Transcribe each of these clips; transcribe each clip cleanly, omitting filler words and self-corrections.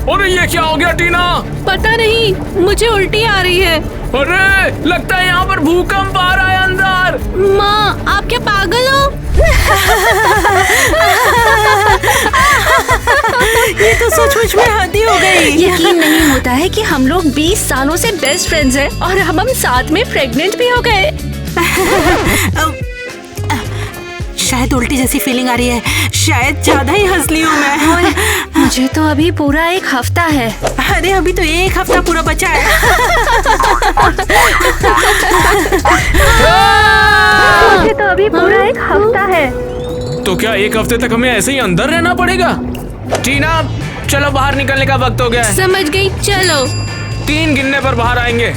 अरे ये क्या हो गया टीना? पता नहीं, मुझे उल्टी आ रही है। अरे लगता है यहाँ पर भूकंप आ रहा है अंदर। माँ, आप क्या पागल हो? ये तो सचमुच में हद ही हो गई। यकीन नहीं होता है कि हम लोग 20 सालों से बेस्ट फ्रेंड्स हैं और हम साथ में प्रेग्नेंट भी हो गए। शायद उल्टी जैसी फीलिंग आ रही है, शायद ज्यादा ही हंस ली हूँ मैं। मुझे तो अभी पूरा 1 हफ्ता है। अरे अभी तो 1 हफ्ता पूरा बचा है। मुझे तो अभी पूरा 1 हफ्ता है। तो क्या 1 हफ्ते तक हमें ऐसे ही अंदर रहना पड़ेगा? टीना चलो बाहर निकलने का वक्त हो गया है। समझ गई, चलो। 3 गिनने पर बाहर आएंगे।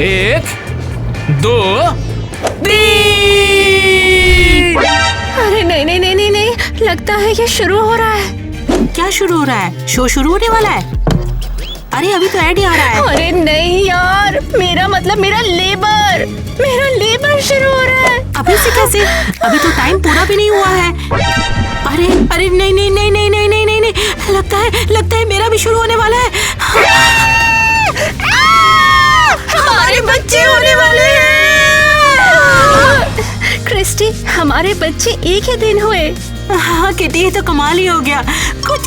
1 2 3। अरे नहीं नहीं नहीं नहीं नहीं, लगता है ये शुरू हो रहा है। क्या शुरू हो रहा है? शो शुरू होने वाला है? अरे अभी तो ऐड ही आ रहा है। अरे नहीं यार, मेरा मतलब मेरा लेबर शुरू हो रहा है। अभी से कैसे? अभी तो टाइम पूरा भी नहीं हुआ है। अरे अरे नहीं नहीं नहीं नहीं नहीं नहीं नहीं नहीं, लगता है मेरा भी शुरू होने वाला है। हमारे बच्चे होने वाले हैं। क्रिस्टी, हमारे बच्चे एक ही दिन हुए। हाँ किटी, ये तो कमाल ही हो गया। कुछ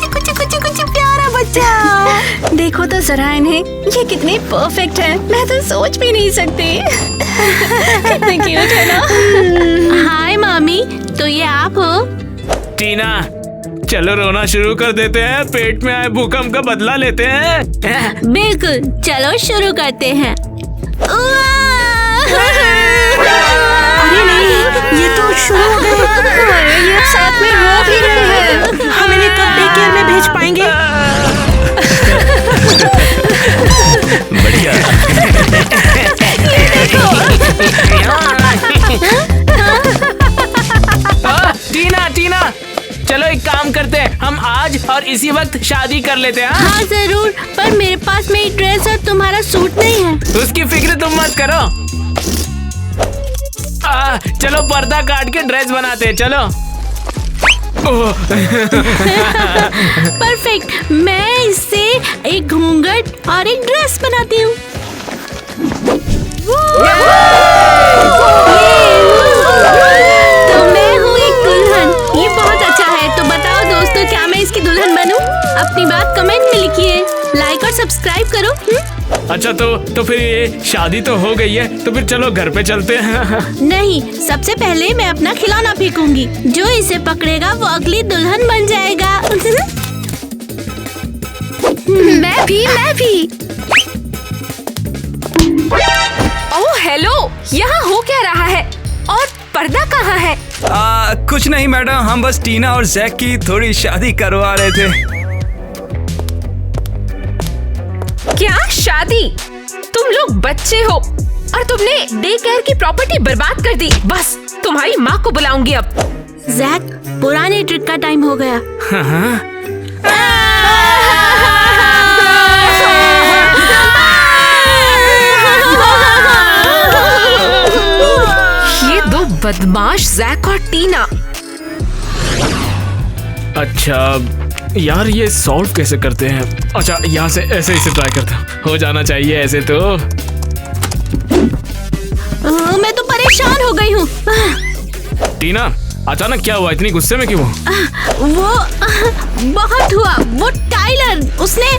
प्यारा बच्चा। देखो तो जरा इन्हें, ये कितने परफेक्ट है, मैं तो सोच भी नहीं सकती। कितने क्यूट है ना। हाय मामी, तो ये आप हो? टीना चलो रोना शुरू कर देते हैं, पेट में आए भूकंप का बदला लेते हैं। बिल्कुल, चलो शुरू करते हैं। अरे नहीं, ये तो शुरू हो गए। अरे ये साथ में रो भी रहे हैं। हम इन्हें कब डे केयर में भेज पाएंगे? बढ़िया। टीना चलो एक काम करते हैं, हम आज और इसी वक्त शादी कर लेते हैं। हाँ जरूर, पर मेरे पास मेरी ड्रेस और तुम्हारा सूट नहीं है। उसकी फिक्र तुम मत करो। चलो पर्दा काट के ड्रेस बनाते हैं, चलो। परफेक्ट, मैं इससे एक घूंघट और एक ड्रेस बनाती हूँ। तो मैं हूँ एक दुल्हन, ये बहुत अच्छा है। तो बताओ दोस्तों, क्या मैं इसकी दुल्हन बनूं? अपनी बात कमेंट में लिखिए, लाइक और सब्सक्राइब करो। अच्छा तो फिर ये शादी तो हो गई है, तो फिर चलो घर पे चलते हैं। नहीं, सबसे पहले मैं अपना खिलौना फेंकूंगी। जो इसे पकड़ेगा वो अगली दुल्हन बन जाएगा। मैं भी। ओह हेलो, यहाँ हो क्या रहा है? और पर्दा कहाँ है? कुछ नहीं मैडम, हम बस टीना और जैक की थोड़ी शादी करवा रहे थे। क्या शादी? तुम लोग बच्चे हो और तुमने डे केयर की प्रॉपर्टी बर्बाद कर दी। बस तुम्हारी माँ को बुलाऊंगी अब। जैक, पुराने ट्रिक का टाइम हो गया। ये 2 बदमाश जैक और टीना। अच्छा यार, ये सॉल्व कैसे करते हैं? अच्छा यहाँ से ऐसे ट्राई करता हूँ, हो जाना चाहिए ऐसे तो। मैं तो परेशान हो गई हूँ। टीना अचानक क्या हुआ? इतनी गुस्से में क्यों? वो बहुत हुआ। वो टाइलर, उसने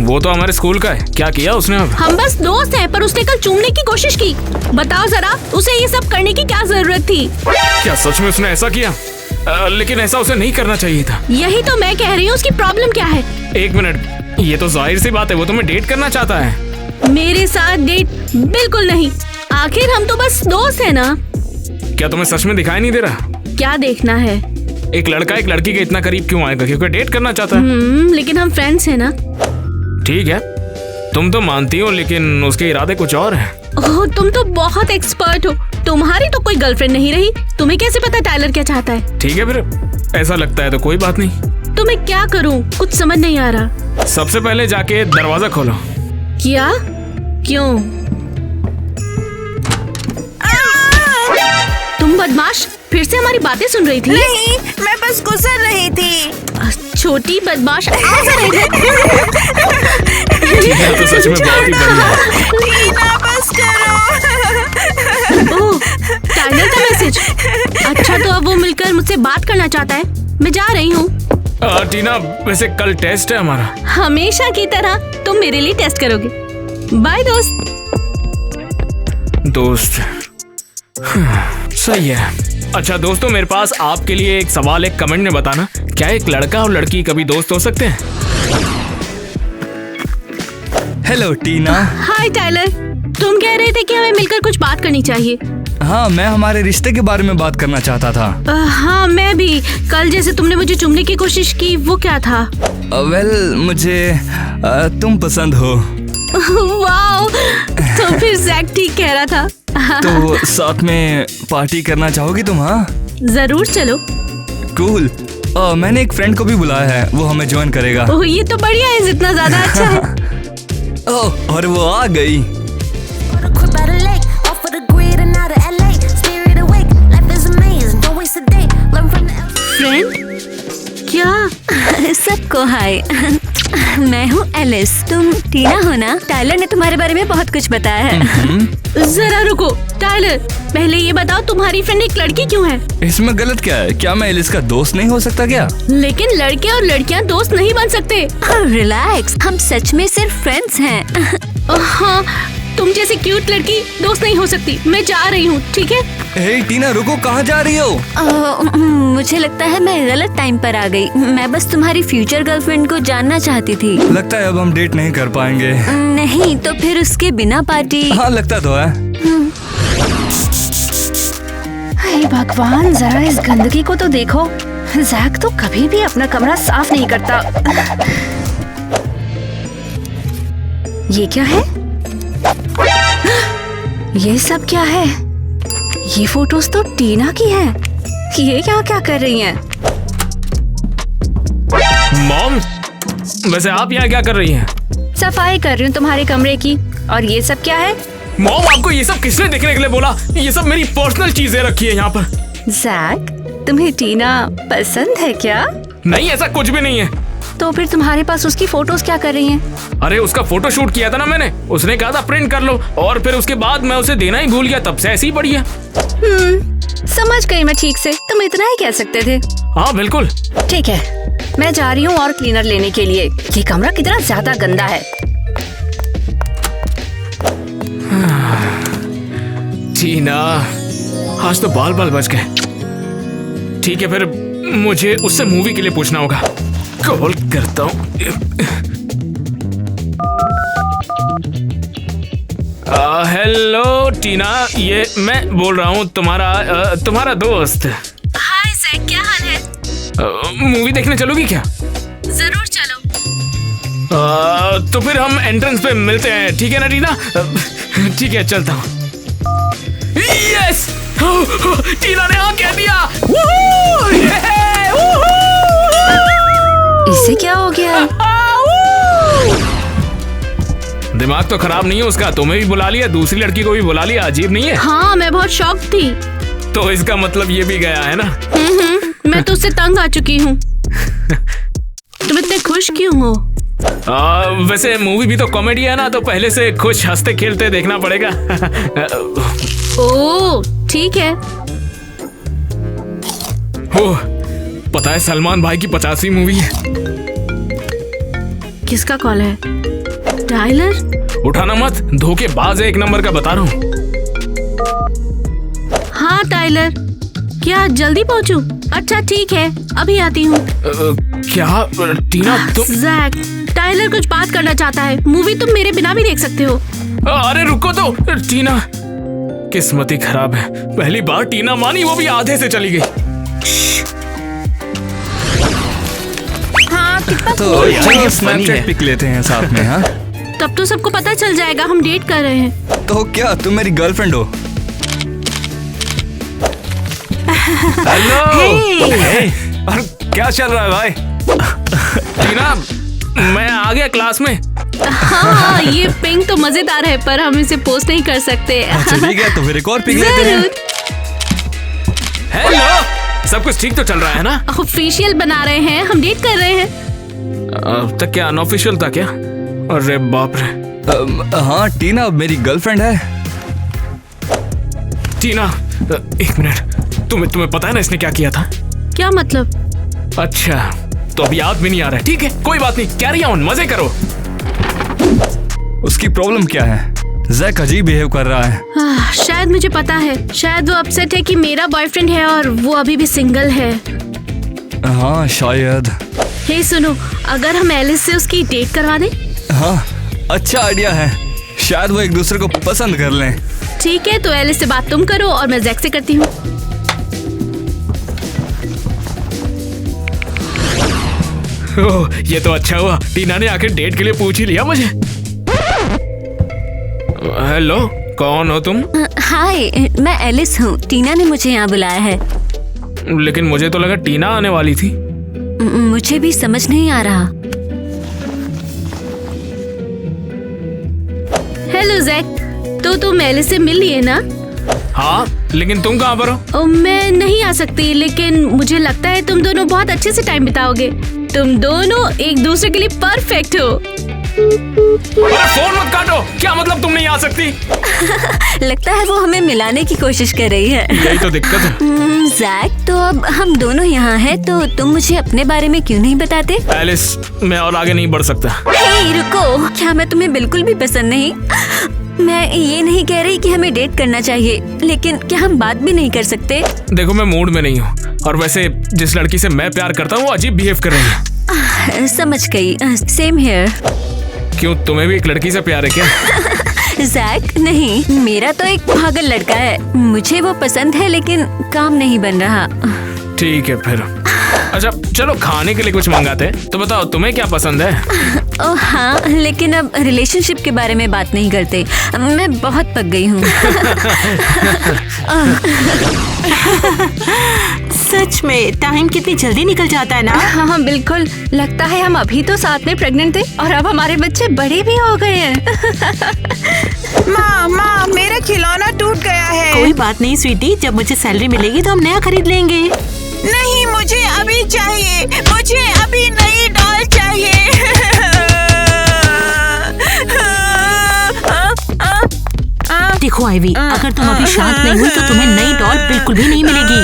वो तो हमारे स्कूल का है, क्या किया उसने? अब हम बस दोस्त हैं, पर उसने कल चूमने की कोशिश की। बताओ जरा, उसे ये सब करने की क्या जरूरत थी? क्या सच में उसने ऐसा किया? लेकिन ऐसा उसे नहीं करना चाहिए था। यही तो मैं कह रही हूँ, उसकी प्रॉब्लम क्या है? 1 मिनट, ये तो जाहिर सी बात है, वो तुम्हें डेट करना चाहता है। मेरे साथ डेट बिल्कुल नहीं। आखिर हम तो बस दोस्त हैं ना। क्या तुम्हें सच में दिखाई नहीं दे रहा? क्या देखना है? एक लड़का एक लड़की के इतना करीब क्यों आएगा? क्योंकि डेट करना चाहता है। लेकिन हम फ्रेंड्स हैं ना। ठीक है, तुम तो मानती हो, लेकिन उसके इरादे कुछ और हैं। ओह, तुम तो बहुत एक्सपर्ट हो। तुम्हारी तो कोई गर्लफ्रेंड नहीं रही, तुम्हें कैसे पता टाइलर क्या चाहता है? ठीक है, फिर ऐसा लगता है तो कोई बात नहीं। तो मैं क्या करूं? कुछ समझ नहीं आ रहा। सबसे पहले जाके दरवाजा खोलो। क्या? क्यों? तुम बदमाश, फिर से हमारी बातें सुन रही थी? नहीं, मैं बस गुजर रही थी। छोटी बदमाश आ जा रही है। टीना तो सच में बहुत ही बढ़िया है। टीना बस करो। ओह, टाइलर का मैसेज। अच्छा, तो अब वो मिलकर मुझसे बात करना चाहता है। मैं जा रही हूँ। टीना, वैसे कल टेस्ट है हमारा। हमेशा की तरह तुम मेरे लिए टेस्ट करोगे। बाय दोस्त। दोस्त, सही है। अच्छा दोस्तों, मेरे पास आपके लिए एक सवाल है, कमेंट में बताना, क्या एक लड़का और लड़की कभी दोस्त हो सकते हैं? हेलो टीना। हाय टाइलर, तुम कह रहे थे कि हमें मिलकर कुछ बात करनी चाहिए। हाँ, मैं हमारे रिश्ते के बारे में बात करना चाहता था। हाँ, मैं भी। कल जैसे तुमने मुझे चुमने की कोशिश की, वो क्या था? वेल, मुझे तुम पसंद हो। वाओ, तो फिर जैक ठीक कह रहा था। तो साथ में पार्टी करना चाहोगी तुम? हाँ जरूर, चलो। कूल। मैंने एक फ्रेंड को भी बुलाया है, वो हमें ज्वाइन करेगा। ओह, ये तो बढ़िया है, जितना ज्यादा अच्छा है। ओह, और वो आ गई। Quit by the lake, off of the grid and out of LA. Spirit awake, life is amazing. Don't waste a day, learn from the friend? क्या? सबको हाय। मैं हूँ एलिस। तुम टीना हो ना? टाइलर ने तुम्हारे बारे में बहुत कुछ बताया है। जरा रुको टाइलर, पहले ये बताओ तुम्हारी फ्रेंड एक लड़की क्यों है? इसमें गलत क्या है? क्या मैं एलिस का दोस्त नहीं हो सकता क्या? लेकिन लड़के और लड़कियां दोस्त नहीं बन सकते। रिलैक्स, हम सच में सिर्फ फ्रेंड्स हैं। हाँ, तुम जैसी क्यूट लड़की दोस्त नहीं हो सकती। मैं जा रही हूँ, ठीक है? हे टीना, रुको, कहाँ जा रही हो? मुझे लगता है मैं गलत टाइम पर आ गई। मैं बस तुम्हारी फ्यूचर गर्लफ्रेंड को जानना चाहती थी। लगता है अब हम डेट नहीं कर पाएंगे। नहीं तो फिर उसके बिना पार्टी? हाँ, लगता तो है। हे भगवान, जरा इस गंदगी को तो देखो। जैक तो कभी भी अपना कमरा साफ नहीं करता। ये क्या है? ये सब क्या है? ये फोटोज तो टीना की है। ये क्या कर रही हैं? मॉम, वैसे आप यहाँ क्या कर रही हैं? सफाई कर रही हूँ तुम्हारे कमरे की। और ये सब क्या है? मॉम, आपको ये सब किसने देखने के लिए बोला? ये सब मेरी पर्सनल चीजें रखी है यहाँ पर। जैक, तुम्हें टीना पसंद है क्या? नहीं, ऐसा कुछ भी नहीं है। तो फिर तुम्हारे पास उसकी फोटोज क्या कर रही हैं? अरे, उसका फोटो शूट किया था ना मैंने। उसने कहा था प्रिंट कर लो, और फिर उसके बाद मैं उसे देना ही भूल गया, तब से ऐसी ही पड़ी है। समझ गई मैं ठीक से। तुम इतना ही कह सकते थे। हाँ बिल्कुल। ठीक है, मैं जा रही हूँ और क्लीनर लेने के लिए। ये कमरा कितना ज्यादा गंदा है। टीना, आज तो बाल बाल बच गए। ठीक है, फिर मुझे उससे मूवी के लिए पूछना होगा। कॉल करता हूँ। हेलो टीना, ये मैं बोल रहा हूँ, तुम्हारा दोस्त। हाय जैक, क्या हाल है? मूवी देखने चलोगी क्या? जरूर चलो। तो फिर हम एंट्रेंस पे मिलते हैं, ठीक है ना टीना? ठीक है, चलता हूँ। यस, टीना ने हाँ कह दिया। इसे क्या हो गया? दिमाग तो खराब नहीं है उसका। तुम्हें भी बुला लिया, दूसरी लड़की को भी बुला लिया। अजीब नहीं है? हाँ, मैं बहुत शॉक थी। तो इसका मतलब ये भी गया है ना? मैं तो उससे तंग आ चुकी हूँ। तुम इतने खुश क्यों हो? वैसे मूवी भी तो कॉमेडी है ना, तो पहले से खुश हंसते खेलते देखना पड़ेगा। ओह, ठीक है। ओह, पता है सलमान भाई की 50वीं मूवी है। किसका कॉल है? टाइलर? उठाना मत, धोखेबाज है एक नंबर का, बता रहा हूँ। हाँ टाइलर, क्या जल्दी पहुँचूं? अच्छा ठीक है, अभी आती हूँ। क्या टीना तुम? जैक, टाइलर कुछ बात करना चाहता है। मूवी तुम मेरे बिना भी देख सकते हो। अरे रुको तो टीना, किस्मत ही खराब है। पहली बार टीना मानी, वो भी आधे से चली गई। तो चलो स्नैपचैट पिक लेते हैं साथ में। हाँ, तब तो सबको पता चल जाएगा हम डेट कर रहे हैं। तो क्या तुम मेरी गर्लफ्रेंड हो? हेलो। और क्या चल रहा है भाई? टीना, मैं आ गया क्लास में। हाँ, ये पिंक तो मजेदार है, पर हम इसे पोस्ट नहीं कर सकते। अच्छा ठीक है, तो फिर एक और पिक लेते हैं। जरूर। हेलो सब कुछ ठीक तो चल रहा है ना? ऑफिशियल बना रहे हैं, हम डेट कर रहे हैं। अब तक क्या अनऑफिशियल था क्या? अरे बाप रे। हाँ टीना मेरी गर्लफ्रेंड है। टीना, एक मिनट, तुम्हें पता है ना इसने क्या किया था? क्या मतलब? अच्छा, तो अब याद भी नहीं आ रहा है। ठीक है, कोई बात नहीं, कैरी ऑन, मजे करो। उसकी प्रॉब्लम क्या है? जैक अजीब बिहेव कर रहा है। शायद मुझे पता है, शायद वो अपसेट है कि मेरा बॉयफ्रेंड है और वो अभी भी सिंगल है। हाँ शायद। हे सुनो, अगर हम एलिस से उसकी डेट करवा दें? हाँ अच्छा आइडिया है, शायद वो एक दूसरे को पसंद कर लें। ठीक है, तो एलिस से बात तुम करो और मैं जैक से करती हूँ। ओह, ये तो अच्छा हुआ, टीना ने आखिर डेट के लिए पूछ ही लिया मुझे। हेलो, कौन हो तुम? हाय, मैं एलिस हूँ। टीना ने मुझे यहाँ बुलाया है। लेकिन मुझे तो लगा टीना आने वाली थी। मुझे भी समझ नहीं आ रहा। हेलो जैक, तो तुम एलिस से मिल लिए ना? हाँ, लेकिन तुम कहाँ पर हो? मैं नहीं आ सकती, लेकिन मुझे लगता है तुम दोनों बहुत अच्छे से टाइम बिताओगे। तुम दोनों एक दूसरे के लिए परफेक्ट हो। अरे फोन मत काटो, क्या मतलब तुम नहीं आ सकती? लगता है वो हमें मिलाने की कोशिश कर रही है। यही तो दिक्कत है। जैक, तो अब हम दोनों यहाँ हैं, तो तुम मुझे अपने बारे में क्यों नहीं बताते? एलिस, मैं और आगे नहीं बढ़ सकता। हे, रुको, क्या मैं तुम्हें बिल्कुल भी पसंद नहीं? मैं ये नहीं कह रही कि हमें डेट करना चाहिए, लेकिन क्या हम बात भी नहीं कर सकते? देखो, मैं मूड में नहीं हूँ, और वैसे जिस लड़की से मैं प्यार करता हूँ वो अजीब बिहेव कर रही है। समझ गई, सेम हियर। क्यों, तुम्हें भी एक लड़की से प्यार है क्या? जैक, नहीं, मेरा तो एक पागल लड़का है। मुझे वो पसंद है, लेकिन काम नहीं बन रहा। ठीक है फिर। अच्छा चलो, खाने के लिए कुछ मंगाते हैं। तो बताओ, तुम्हें क्या पसंद है? ओह हाँ, लेकिन अब रिलेशनशिप के बारे में बात नहीं करते। मैं बहुत पक गई हूँ। सच में टाइम कितनी जल्दी निकल जाता है ना। हाँ बिल्कुल, लगता है हम अभी तो साथ में प्रेग्नेंट थे और अब हमारे बच्चे बड़े भी हो गए हैं। माँ, मेरा खिलौना टूट गया है। कोई बात नहीं स्वीटी, जब मुझे सैलरी मिलेगी तो हम नया खरीद लेंगे। नहीं, मुझे अभी चाहिए, मुझे अभी नई डॉल चाहिए। देखो आइवी, अगर तुम अभी शांत नहीं हुई तो तुम्हें नई डॉल बिल्कुल भी नहीं मिलेगी।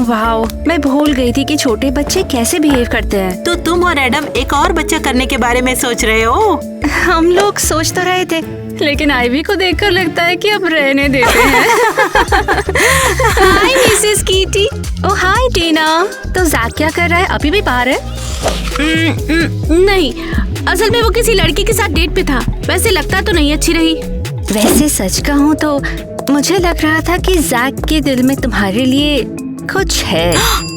वाओ, मैं भूल गई थी कि छोटे बच्चे कैसे बिहेव करते हैं। तो तुम और एडम एक और बच्चा करने के बारे में सोच रहे हो? हम लोग सोच तो रहे थे, लेकिन आइवी को देखकर लगता है कि अब रहने देते हैं। हाय मिसेस कीटी। ओ हाय टीना, तो जैक क्या कर रहा है? अभी भी बाहर है? नहीं, असल में वो किसी लड़की के साथ डेट पे था। वैसे लगता तो नहीं अच्छी रही। वैसे सच कहूँ तो मुझे लग रहा था कि जैक के दिल में तुम्हारे लिए कुछ है।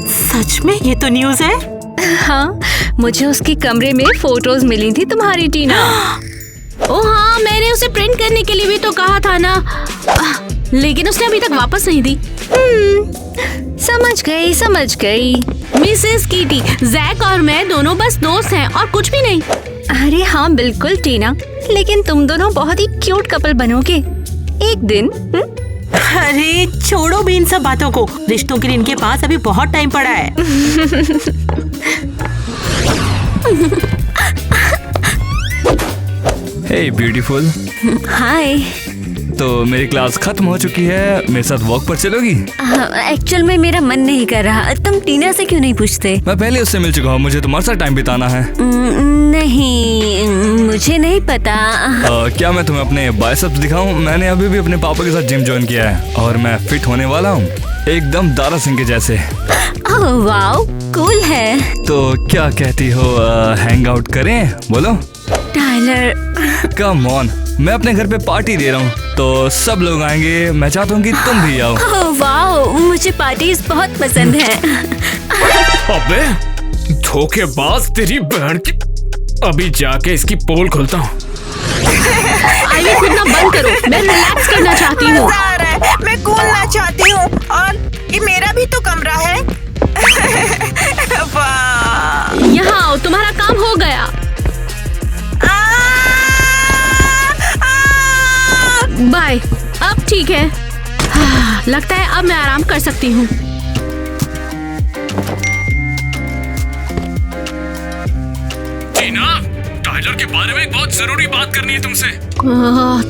सच में? ये तो न्यूज़ है। हाँ, मुझे उसके कमरे में फोटोज मिली थी तुम्हारी टीना। ओ हाँ, मैंने उसे प्रिंट करने के लिए भी तो कहा था ना, लेकिन उसने अभी तक वापस नहीं दी। समझ गई। मिसेस कीटी, जैक और मैं दोनों बस दोस्त हैं और कुछ भी नहीं। अरे हाँ बिल्कुल टीना, लेकिन तुम दोनों बहुत ही क्यूट कपल बनोगे एक दिन। अरे छोड़ो भी इन सब बातों को, रिश्तों के लिए इनके पास अभी बहुत टाइम पड़ा है। Hey beautiful. हाय। तो मेरी क्लास खत्म हो चुकी है, मेरे साथ वॉक पर चलोगी? एक्चुअल में मेरा मन नहीं कर रहा। तुम टीना से क्यों नहीं पूछते? मैं पहले उससे मिल चुका हूँ, मुझे तुम्हारे साथ टाइम बिताना है। नहीं, मुझे नहीं पता। क्या मैं तुम्हें अपने बाइसेप्स दिखाऊं? मैंने अभी भी अपने पापा के साथ जिम ज्वाइन किया है और मैं फिट होने वाला हूँ, एकदम दारा सिंह के जैसे। ओह वाओ, कूल है। तो क्या कहती हो, हैंग आउट करें? बोलो। टाइलर, कम ऑन, मैं अपने घर पे पार्टी दे रहा हूँ तो सब लोग आएंगे। मैं चाहता हूँ कि तुम भी आओ। ओह वाओ, मुझे पार्टीज बहुत पसंद है। अबे धोखेबाज, तेरी बहन की। अभी जाके इसकी पोल खोलता हूँ। आइए कूदना बंद करो, मैं रिलैक्स करना चाहती हूँ। मजा आ रहा है, मैं कूदना चाहती हूँ और ये मेरा भी तो कमरा है। वाह, यहाँ आओ, तुम्हारा काम हो गया। बाय। अब ठीक है। लगता है अब मैं आराम कर सकती हूँ। टीना, टाइलर के बारे में एक बहुत जरूरी बात करनी है तुमसे।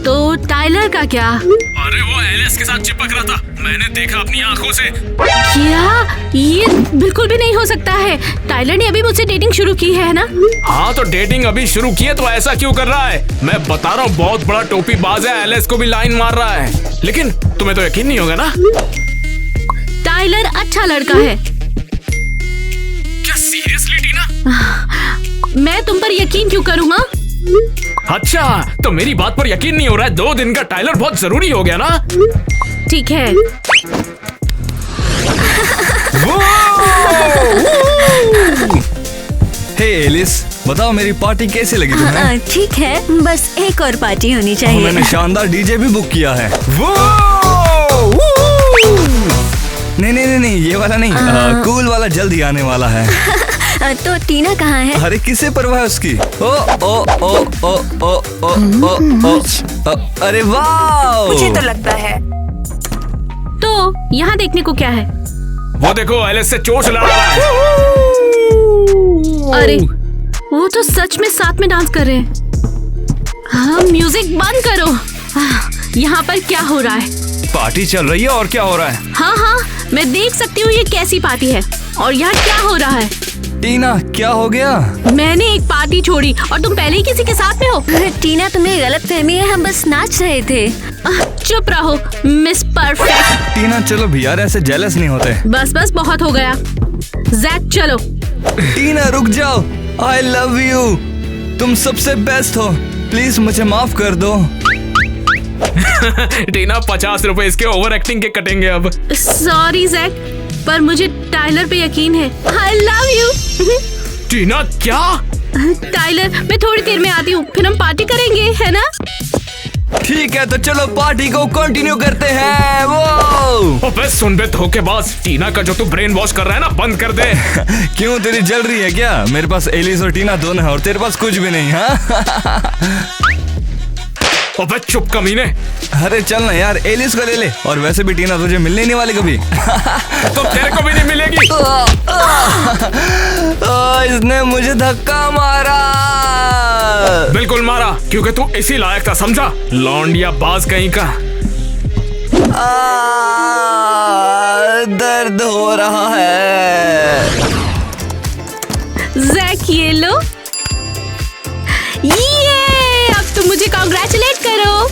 तो टाइलर का क्या? अरे वो एलिस के साथ चिपक रहा था, मैंने देखा अपनी आंखों से। क्या? ये बिल्कुल भी नहीं हो सकता है। टाइलर ने अभी मुझसे डेटिंग शुरू की है ना? हाँ तो डेटिंग अभी शुरू की है तो ऐसा क्यों कर रहा है? मैं बता रहा हूँ बहुत बड़ा टोपीबाज है, एलिस को भी लाइन मार रहा है। लेकिन तुम्हें तो यकीन नहीं होगा ना? टाइलर अच्छा लड़का है। क्या सीरियसली टीना? मैं तुम पर यकीन क्यों करूँगा? अच्छा तो मेरी बात पर यकीन नहीं हो रहा है। 2 दिन का टाइलर बहुत जरूरी हो गया ना? ठीक है। हे एलिस, बताओ मेरी पार्टी कैसी लगी तुम्हें? ठीक है, बस एक और पार्टी होनी चाहिए। मैंने शानदार डीजे भी बुक किया है। नहीं, ये वाला नहीं, कूल वाला जल्दी आने वाला है। तो टीना कहाँ है? अरे किसे परवाह है उसकी? ओ ओ ओ ओ ओ ओ ओ ओ, अरे वाह! मुझे तो लगता है। तो यहाँ देखने को क्या है? वो देखो एलिस से चोट लड़ा रहा है। अरे वो तो सच में साथ में डांस कर रहे हैं। हाँ, म्यूजिक बंद करो। यहाँ पर क्या हो रहा है? पार्टी चल रही है और क्या हो रहा है? हाँ, मैं देख सकती हूँ ये कैसी पार्टी है और यहाँ क्या हो रहा है। टीना क्या हो गया? मैंने एक पार्टी छोड़ी और तुम पहले ही किसी के साथ में हो। टीना तुम्हें गलत फहमी है, हम बस नाच रहे थे। चुप रहो मिस परफेक्ट। टीना चलो भी यार, ऐसे जेलस नहीं होते। बस बहुत हो गया। जैक चलो। टीना रुक जाओ, आई लव यू, तुम सबसे बेस्ट हो, प्लीज मुझे माफ कर दो। टीना 50 रुपए इसके ओवर एक्टिंग के कटेंगे अब। सॉरी जैक, पर मुझे टाइलर पे यकीन है। I love you. टीना क्या? टाइलर मैं थोड़ी देर में आती हूँ, फिर हम पार्टी करेंगे, है ना? ठीक है तो चलो पार्टी को कंटिन्यू करते हैं। वो अबे सुन बे धोखेबाज, टीना का जो तू ब्रेन वॉश कर रहा है ना बंद कर दे। क्यों तेरी जल रही है क्या? मेरे पास एलिस और टीना दोनों है और तेरे पास कुछ भी नहीं। हाँ अबे चुप कमीने। अरे चल ना यार, एलिस को ले ले, और वैसे भी टीना तुझे मिलने नहीं वाली कभी। तो तेरे को भी नहीं मिलेगी। इसने मुझे धक्का मारा। बिल्कुल मारा, क्योंकि तू इसी लायक था, समझा? लौंडिया बाज कहीं का। दर्द हो रहा है। जैक ये लो। ये अब तुम मुझे कांग्रेचुलेट करो।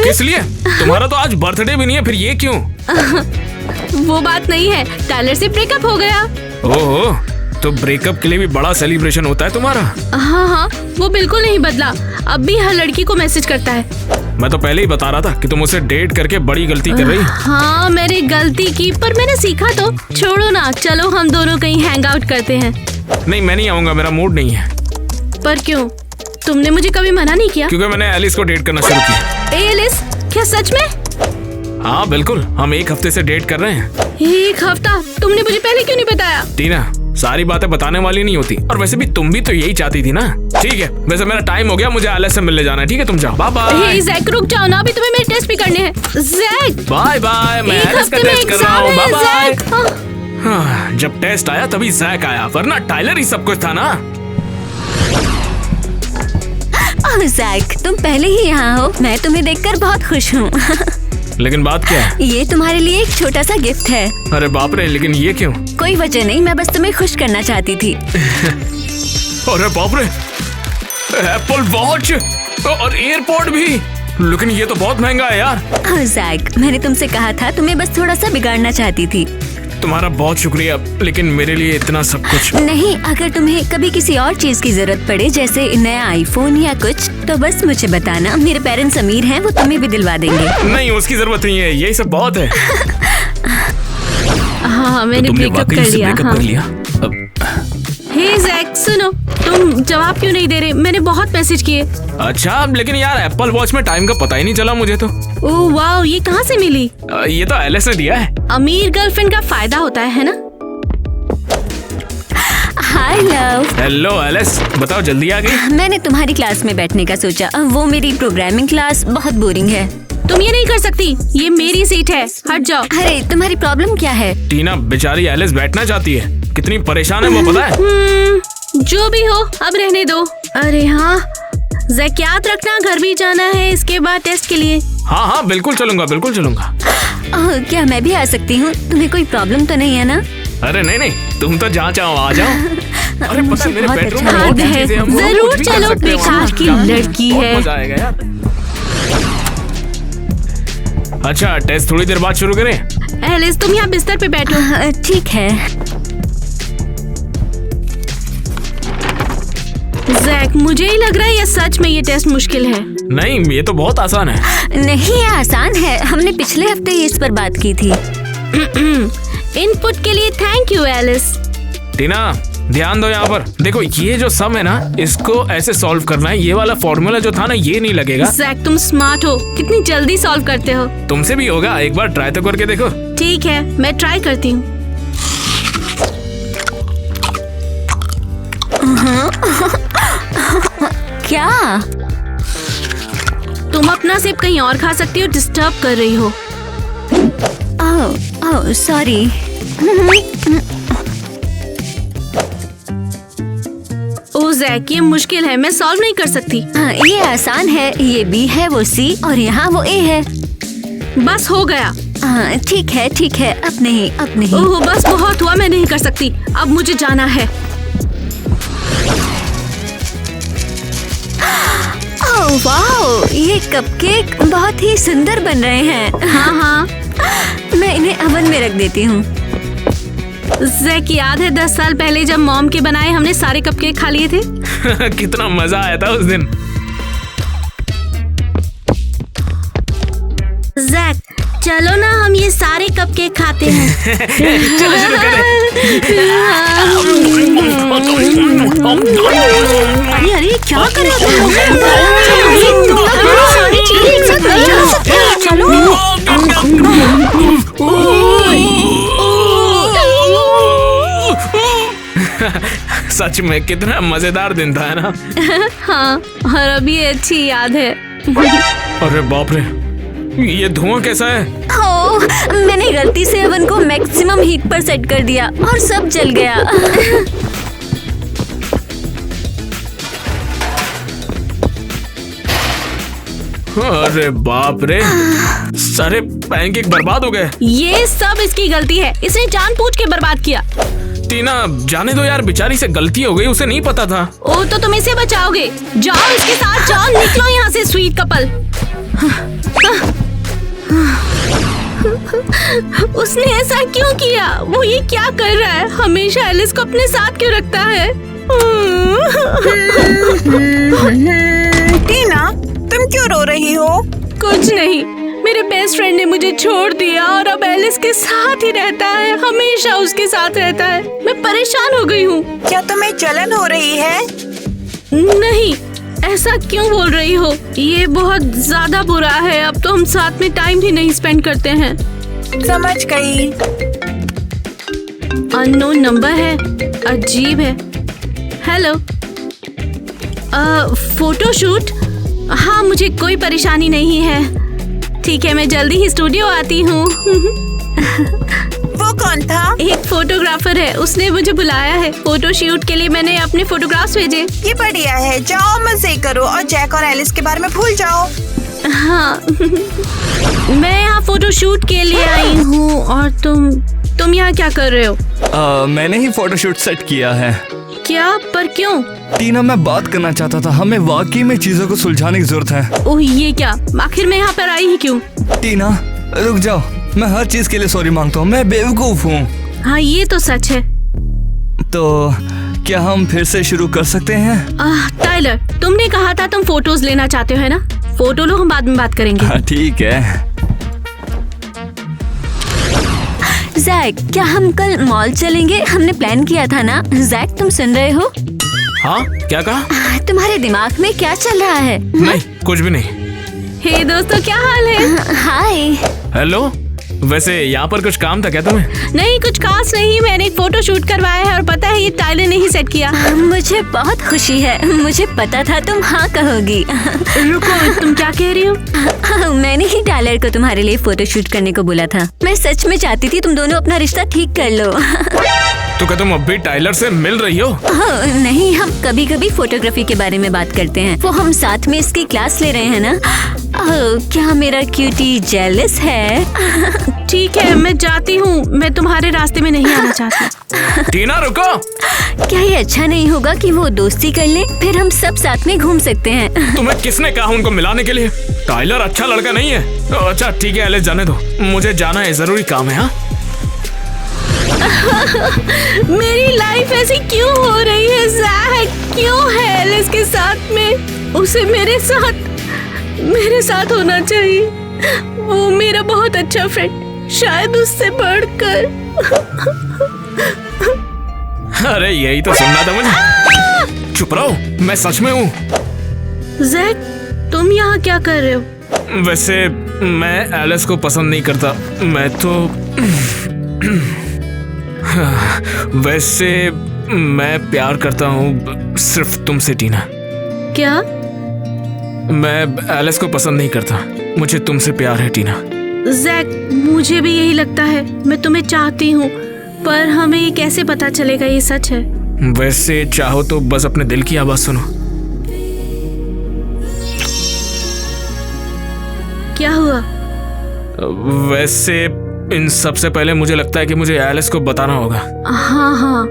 किस लिए? तुम्हारा तो आज बर्थडे भी नहीं है, फिर ये क्यों? वो बात नहीं है, टाइलर से ब्रेकअप हो गया। ओहो, तो ब्रेकअप के लिए भी बड़ा सेलिब्रेशन होता है तुम्हारा? हाँ, वो बिल्कुल नहीं बदला, अब भी हर लड़की को मैसेज करता है। मैं तो पहले ही बता रहा था कि तुम उसे डेट करके बड़ी गलती कर रही। हाँ मैंने गलती की, पर मैंने सीखा तो। छोड़ो ना, चलो हम दोनों कहीं हैंग आउट करते हैं। नहीं मैं नहीं आऊंगा, मेरा मूड नहीं है। पर क्यों? तुमने मुझे कभी मना नहीं किया। क्योंकि मैंने एलिस को डेट करना शुरू किया। एलिस? क्या सच में? हाँ बिल्कुल, हम 1 हफ्ते से डेट कर रहे हैं। 1 हफ्ता? तुमने मुझे पहले क्यों नहीं बताया? टीना सारी बातें बताने वाली नहीं होती, और वैसे भी तुम भी तो यही चाहती थी ना। ठीक है, वैसे मेरा टाइम हो गया, मुझे एलिस से मिलने जाना है। ठीक है तुम जाओ, बाय बाय। हे जैक रुक जाओ ना, अभी तुम्हें मेरे टेस्ट भी करने हैं। जैक बाय बाय, मैं 1 एलिस का हफ्ते में टेस्ट कर रहा हूँ। एग्जाम बाय है बाय। जैक। हाँ, जब टेस्ट आया तभी जैक आया, वरना टाइलर ही सब कुछ था ना। जैक तुम पहले ही यहाँ हो, मैं तुम्हें देखकर बहुत खुश हूँ। लेकिन बात क्या है? ये तुम्हारे लिए एक छोटा सा गिफ्ट है। अरे बाप रे, लेकिन ये क्यों? कोई वजह नहीं, मैं बस तुम्हें खुश करना चाहती थी। अरे बाप रे, एप्पल वॉच और एयरपॉड भी, लेकिन ये तो बहुत महंगा है यार। जैक मैंने तुमसे कहा था, तुम्हें बस थोड़ा सा बिगाड़ना चाहती थी। तुम्हारा बहुत शुक्रिया, लेकिन मेरे लिए इतना सब कुछ नहीं, अगर तुम्हें कभी किसी और चीज की जरूरत पड़े, जैसे नया आईफोन या कुछ, तो बस मुझे बताना। मेरे पेरेंट्स अमीर हैं, वो तुम्हें भी दिलवा देंगे। नहीं, उसकी जरूरत नहीं है, यही सब बहुत है। हाँ मैंने ब्रेकअप कर लिया। हाँ। कर लिया। हे जैक सुनो, तुम जवाब क्यों नहीं दे रहे? मैंने बहुत मैसेज किए। अच्छा, लेकिन यार एप्पल वॉच में टाइम का पता ही नहीं चला मुझे तो। ओह वाओ, ये कहाँ से मिली? ये तो एलिस ने दिया है। अमीर गर्लफ्रेंड का फायदा होता है ना? हाय लव। हेलो एलिस, बताओ जल्दी आ गई। मैंने तुम्हारी क्लास में बैठने का सोचा, वो मेरी प्रोग्रामिंग क्लास बहुत बोरिंग है। तुम ये नहीं कर सकती, ये मेरी सीट है, हट जाओ। अरे तुम्हारी प्रॉब्लम क्या है? टीना बेचारी एलिस बैठना चाहती है, कितनी परेशान है वो पता है। जो भी हो, अब रहने दो। अरे हाँ जैक, याद रखना घर भी जाना है इसके बाद टेस्ट के लिए। हाँ हाँ बिल्कुल चलूंगा, बिल्कुल चलूंगा। क्या मैं भी आ सकती हूँ? तुम्हें कोई प्रॉब्लम तो नहीं है ना? अरे नहीं नहीं, तुम तो जहाँ चाहो आ जाओ। अरे पता है मेरे बहुत बेडरूम अच्छा में हद बहुत है, चीजें हैं, हम लोग जरूर कुछ भी कर चलो, सकते हैं वहाँ। बेकार की लड़की बहुत है। मजा आएगा यार। अच्छा टेस्ट थोड़ी देर बाद शुरू करें? एलिस तुम यहाँ बिस्तर पे बैठो। ठीक है। जैक, मुझे ही लग रहा है ये सच में ये टेस्ट मुश्किल है। नहीं ये तो बहुत आसान है। नहीं ये आसान है, हमने पिछले हफ्ते ही इस पर बात की थी। इनपुट के लिए थैंक यू एलिस। टीना ध्यान दो यहाँ पर, देखो ये जो सम है ना, इसको ऐसे सॉल्व करना है। ये वाला फॉर्मूला जो था ना, ये नहीं लगेगा। जैक तुम स्मार्ट हो, कितनी जल्दी सॉल्व करते हो। तुमसे भी होगा, एक बार ट्राई तो करके देखो। ठीक है, मैं ट्राई करती हूँ। क्या? तुम अपना सेब कहीं और खा सकती हो, डिस्टर्ब कर रही हो। Oh sorry. ओ जैक, ये मुश्किल है, मैं सॉल्व नहीं कर सकती। ये आसान है, ये बी है वो सी और यहाँ वो ए है। बस हो गया। ठीक है, अब नहीं। ओह बस बहुत हुआ, मैं नहीं कर सकती, अब मुझे जाना है। ओह वाह, ये कपकेक बहुत ही सुंदर बन रहे हैं। हाँ मैं इन्हें ओवन में रख देती हूँ। जैक, याद है 10 साल पहले जब मॉम के बनाए हमने सारे कपकेक खा लिए थे? कितना मजा आया था उस दिन। जैक चलो ना, हम ये सारे कपकेक खाते हैं। चलो शुरू करें। अरे क्या कर रहे हो तुम लोग? सारी चीजें एक साथ नहीं खा सकते। चलो। सच में कितना मजेदार दिन था, है ना? हाँ, और अभी अच्छी याद है। अरे बाप रे, ये धुआं कैसा है? ओह, मैंने गलती से ओवन को मैक्सिमम हीट पर सेट कर दिया और सब जल गया। अरे बाप रे, सारे पैनकेक बर्बाद हो गए। ये सब इसकी गलती है, इसने जानबूझ के बर्बाद किया। टीना जाने दो यार, बेचारी से गलती हो गई, उसे नहीं पता था। ओ तो तुम इसे बचाओगे? जाओ इसके साथ, जाओ, निकलो यहाँ से स्वीट कपल। उसने ऐसा क्यों किया? वो ये क्या कर रहा है? हमेशा एलिस को अपने साथ क्यों रखता है? टीना तुम क्यों रो रही हो? कुछ नहीं, मेरे बेस्ट फ्रेंड ने मुझे छोड़ दिया और अब एलिस के साथ ही रहता है, हमेशा उसके साथ रहता है। मैं परेशान हो गई हूँ। क्या तुम्हें जलन हो रही है? नहीं, ऐसा क्यों बोल रही हो? ये बहुत ज्यादा बुरा है, अब तो हम साथ में टाइम ही नहीं स्पेंड करते हैं। समझ गई। अननोन नंबर है, अजीब है। Hello, photoshoot? हाँ मुझे कोई परेशानी नहीं है। ठीक है, मैं जल्दी ही स्टूडियो आती हूँ। वो कौन था? एक फोटोग्राफर है, उसने मुझे बुलाया है फोटो शूट के लिए। मैंने अपने फोटोग्राफ्स भेजे। ये बढ़िया है, जाओ मजे करो और जैक और एलिस के बारे में भूल जाओ। हाँ। मैं यहाँ फोटो शूट के लिए आई हूँ और तुम यहाँ क्या कर रहे हो? मैंने ही फोटोशूट सेट किया है। क्या? पर क्यों? टीना मैं बात करना चाहता था, हमें वाकई में चीजों को सुलझाने की जरूरत है। ओह ये क्या? आखिर मैं यहाँ पर आई ही क्यों? टीना रुक जाओ, मैं हर चीज के लिए सॉरी मांगता हूँ, मैं बेवकूफ हूँ। हाँ ये तो सच है। तो क्या हम फिर से शुरू कर सकते हैं? टाइलर, तुमने कहा था तुम फोटोज लेना चाहते हो, है ना? फोटो लो, हम बाद में बात करेंगे। हाँ ठीक है। जैक, क्या हम कल मॉल चलेंगे? हमने प्लान किया था ना। जैक तुम सुन रहे हो? हाँ क्या कहा? तुम्हारे दिमाग में क्या चल रहा है? नहीं कुछ भी नहीं। हे दोस्तों, क्या हाल है? हाय। हेलो, वैसे यहाँ पर कुछ काम था क्या तुम्हें? नहीं, कुछ खास नहीं। मैंने एक फोटो शूट करवाया है और पता है ये टाइलर ने ही सेट किया। मुझे बहुत खुशी है, मुझे पता था तुम हाँ कहोगी। रुको, तुम क्या कह रही हो? मैंने ही टाइलर को तुम्हारे लिए फोटो शूट करने को बोला था। मैं सच में चाहती थी तुम दोनों अपना रिश्ता ठीक कर लो। तो क्या तुम अब भी टाइलर से मिल रही हो? नहीं, हम कभी कभी फोटोग्राफी के बारे में बात करते हैं। वो हम साथ में इसकी क्लास ले रहे हैं ना। क्या मेरा क्यूटी जेलस है? ठीक है, मैं जाती हूँ। मैं तुम्हारे रास्ते में नहीं आना चाहती। टीना रुको। क्या ये अच्छा नहीं होगा कि वो दोस्ती कर ले, फिर हम सब साथ में घूम सकते हैं। तुम्हें किसने कहा उनको मिलाने के लिए? टाइलर अच्छा लड़का नहीं है। अच्छा ठीक है एलिस, जाने दो, मुझे जाना है, जरूरी काम है। हाँ मेरी लाइफ ऐसी क्यों हो रही है? ज़ैक क्यों है एलिस के साथ में? उसे मेरे साथ होना चाहिए। वो मेरा बहुत अच्छा फ्रेंड, शायद उससे बढ़कर। अरे यही तो सुनना था मुझे। चुप रहो, मैं सच में हूँ। ज़ैक, तुम यहाँ क्या कर रहे हो? वैसे मैं एलिस को पसंद नहीं करता। मैं तो वैसे मैं प्यार करता हूँ सिर्फ तुमसे टीना। क्या? मैं एलिस को पसंद नहीं करता, मुझे तुमसे प्यार है टीना। ज़ैक, मुझे भी यही लगता है। मैं तुम्हें चाहती हूँ, पर हमें ये कैसे पता चलेगा ये सच है? वैसे चाहो तो बस अपने दिल की आवाज सुनो। क्या हुआ? वैसे इन सबसे पहले मुझे लगता है कि मुझे एलिस को बताना होगा। हाँ,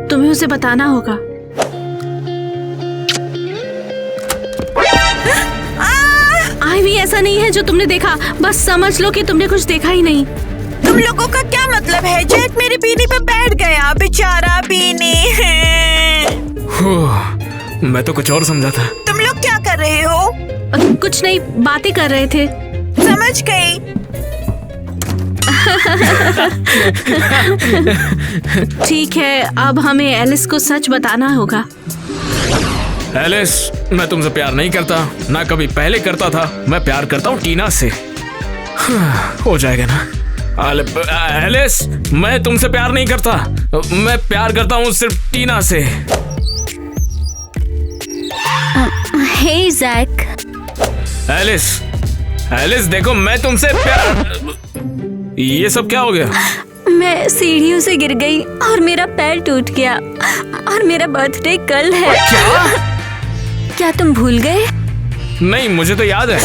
तुम्हें उसे बताना होगा। आईवी, ऐसा नहीं है जो तुमने देखा। बस समझ लो कि तुमने कुछ देखा ही नहीं। तुम लोगों का क्या मतलब है? जैक मेरी बीनी पे बैठ गया, बेचारा बीनी। मैं तो कुछ और समझा था। तुम लोग क्या कर रहे हो? कुछ नहीं, बातें कर रहे थे। समझ गई। ठीक है, अब हमें एलिस को सच बताना होगा। एलिस, मैं तुमसे प्यार नहीं करता, ना कभी पहले करता था। मैं प्यार करता हूँ टीना से। हो जाएगा ना? एलिस, मैं तुमसे प्यार नहीं करता, मैं प्यार करता हूँ सिर्फ टीना से। हे ज़ैक। एलिस देखो, मैं तुमसे प्यार। ये सब क्या हो गया? मैं सीढ़ियों से गिर गई और मेरा पैर टूट गया और मेरा बर्थडे कल है। क्या तुम भूल गए? नहीं, मुझे तो याद है।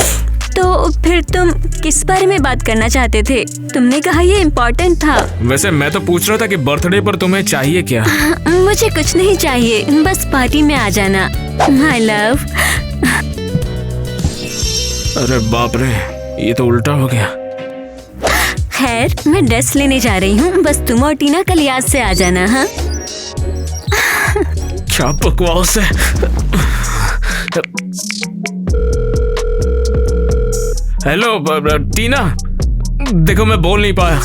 तो फिर तुम किस बारे में बात करना चाहते थे? तुमने कहा ये इम्पोर्टेंट था। वैसे मैं तो पूछ रहा था कि बर्थडे पर तुम्हें चाहिए क्या? मुझे कुछ नहीं चाहिए, बस पार्टी में आ जाना। My love. अरे बाप रे, ये तो उल्टा हो गया। खैर, मैं ड्रेस लेने जा रही हूँ, बस तुम और टीना कल याद से आ जाना। हाँ, क्या बकवास है। हेलो टीना, देखो मैं बोल नहीं पाया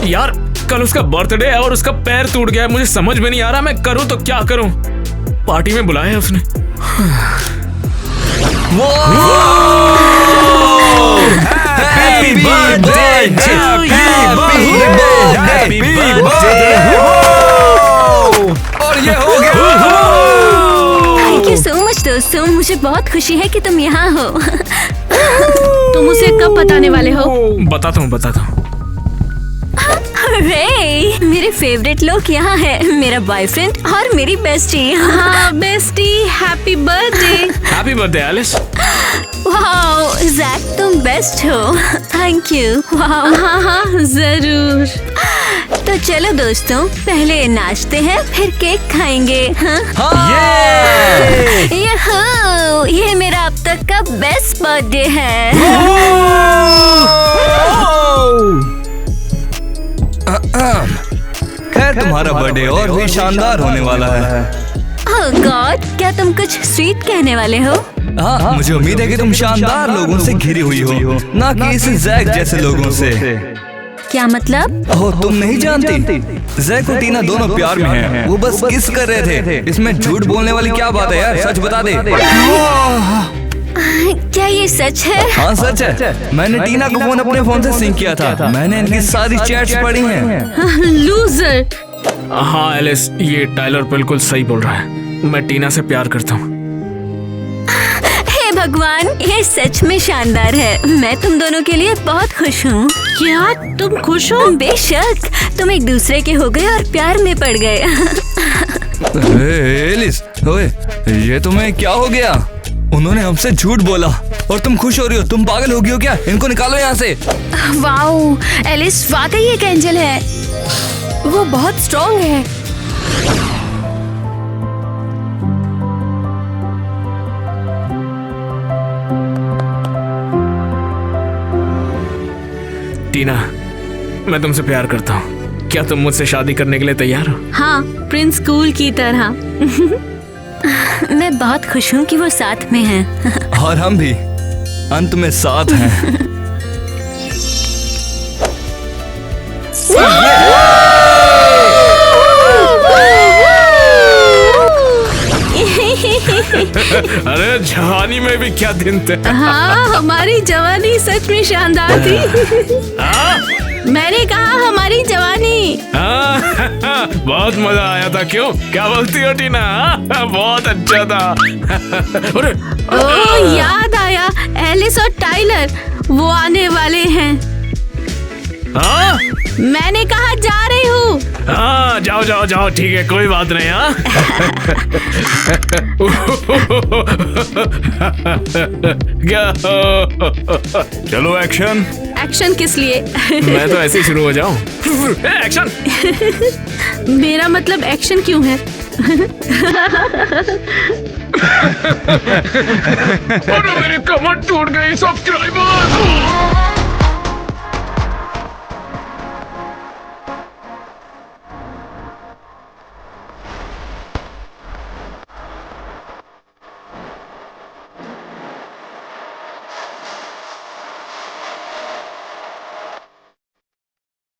यार। कल उसका बर्थडे है और उसका पैर टूट गया है। मुझे समझ में नहीं आ रहा मैं करूँ तो क्या करूँ। पार्टी में बुलाया है उसने। Happy birthday to you. Happy birthday. और ये हो गया। थैंक यू सो मच दोस्तों, मुझे बहुत खुशी है कि तुम यहाँ हो। तुम उसे कब बताने वाले हो? बताता हूँ। अरे, मेरे फेवरेट लोग यहाँ है, मेरा बॉयफ्रेंड और मेरी बेस्टी। हाँ bestie, happy birthday. Happy birthday Alice. Wow Zack, तुम बेस्ट हो। Thank you. वाओ। हाँ, जरूर। तो चलो दोस्तों, पहले नाचते हैं, फिर केक खाएंगे। हाँ? ये मेरा अब तक का बेस्ट बर्थडे है। खैर, तुम्हारा बर्थडे और भी शानदार होने वाला है। ओह गॉड, क्या तुम कुछ स्वीट कहने वाले हो? हाँ, मुझे उम्मीद है कि तुम शानदार लोगों से घिरी हुई हो, ना कि इस ज़ैक जैसे लोगों से। क्या मतलब? ओह, तुम नहीं जानती? ज़ैक और टीना दोनों प्यार में हैं। वो बस किस कर रहे थे। इसमें झूठ बोलने वाली क्या बात है यार, सच बता दे। क्या ये सच है? हाँ सच है, मैंने टीना को फोन अपने फोन से सिंक किया था। मैंने इनकी सारी चैट्स पढ़ी हैं। लूजर। हाँ एलिस, ये टाइलर बिल्कुल सही बोल रहा है। मैं टीना से प्यार करता हूँ। हे भगवान, ये सच में शानदार है। मैं तुम दोनों के लिए बहुत खुश हूँ। क्या तुम खुश हो? बेशक, तुम एक दूसरे के हो गए और प्यार में पड़ गए। एलिस, ओए, ये तुम्हें क्या हो गया? उन्होंने हमसे झूठ बोला और तुम खुश हो रही हो? तुम पागल हो गई हो क्या? इनको निकालो यहाँ से। वाओ, एलिस वाकई एक एंजल है। वो बहुत स्ट्रॉन्ग है। टीना, मैं तुमसे प्यार करता हूँ। क्या तुम मुझसे शादी करने के लिए तैयार हो? हाँ, प्रिंस कूल की तरह। मैं बहुत खुश हूँ कि वो साथ में हैं। और हम भी अंत में साथ हैं। अरे जवानी में भी क्या दिन थे। हाँ, हमारी जवानी सच में शानदार थी। हाँ? मैंने कहा हमारी जवानी। हाँ, बहुत मजा आया था। क्यों, क्या बोलती हो टीना? हाँ, बहुत अच्छा था। अरे ओह, याद आया, एलिस और टाइलर वो आने वाले हैं। हाँ? मैंने कहा जा रही हूँ। हाँ, जाओ जाओ जाओ, ठीक है, कोई बात नहीं। हाँ क्या? चलो एक्शन। एक्शन किस लिए? मैं तो ऐसे ही शुरू हो जाऊं। एक्शन। मेरा मतलब एक्शन क्यों है? अरे मेरी कमर टूट गई। सब्सक्राइबर